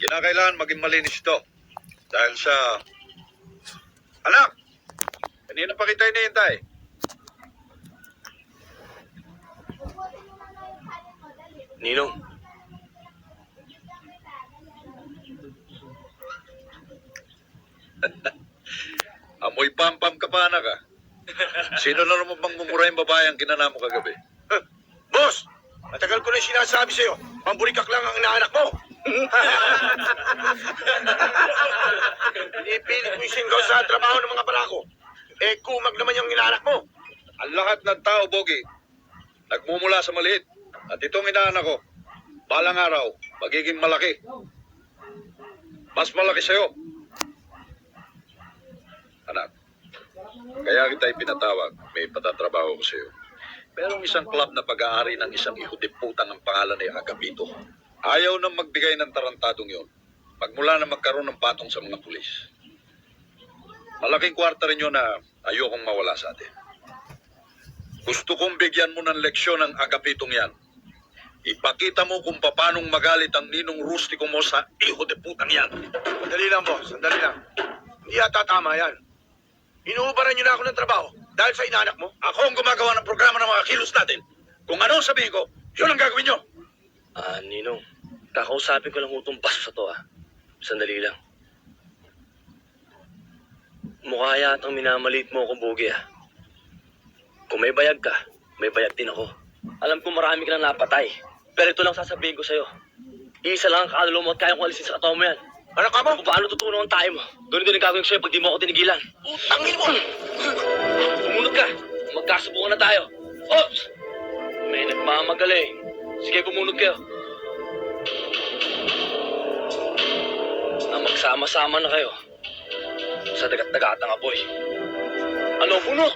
kinakailangan maging malinis ito. Dahil sa... Anak! Kanina pa kita hinihintay. Ninong, Amoy pampam ka pa, anak, ah. Sino na naman bang mumura yung babae ang kinana mo kagabi? Boss! Matagal ko na yung sinasabi sa'yo. Pamburikak lang ang inaanak mo. Ipilit mo yung singgaw sa trabaho ng mga barako. Eh, kumag naman yung inaanak mo. Ang lahat ng tao, Bogi, nagmumula sa maliit. At itong inaanak ko, balang araw, magiging malaki. Mas malaki sa'yo. Anak, kaya kita ipinatawag, may patatrabaho ko sa'yo. Merong isang club na pag-aari ng isang ihudiputang ang pangalan ay Agapito. Ayaw nang magbigay ng tarantadong yon. Magmula na magkaroon ng patong sa mga pulis. Malaking kwarta rin yun na ayokong mawala sa atin. Gusto kong bigyan mo ng leksyon ang Agapitong yan. Ipakita mo kung paanong magalit ang ninong rustiko mo sa ihudiputang yan. Sandali lang, boss. Sandali lang. Hindi yata tama yan. Inuubaran niyo na ako ng trabaho dahil sa inaanak mo. Ako ang gumagawa ng programa ng mga kilos natin. Kung ano ang sabihin ko, yun ang gagawin nyo. Ninong, kakausapin ko lang utong baso sa to, Sandali lang. Mukha yatang minamaliit mo akong Bogi, Kung may bayag ka, may bayag din ako. Alam ko marami ka na napatay. Pero ito lang sasabihin ko sa'yo. Isa lang ang kaluluwa mo at kaya kong alisin sa katawan mo yan. Ano ka mo? Kung paano tutunan ang tayo mo. Doon din ang gagawin ko sa'yo pag di mo ako tinigilan. Utangin mo! Sumunod ka. Magkasubukan na tayo. Oops! May nagmamagaling. Sige, bumunod kayo. Na magsama-sama na kayo sa dagat-dagatang apoy. Ano, bunot?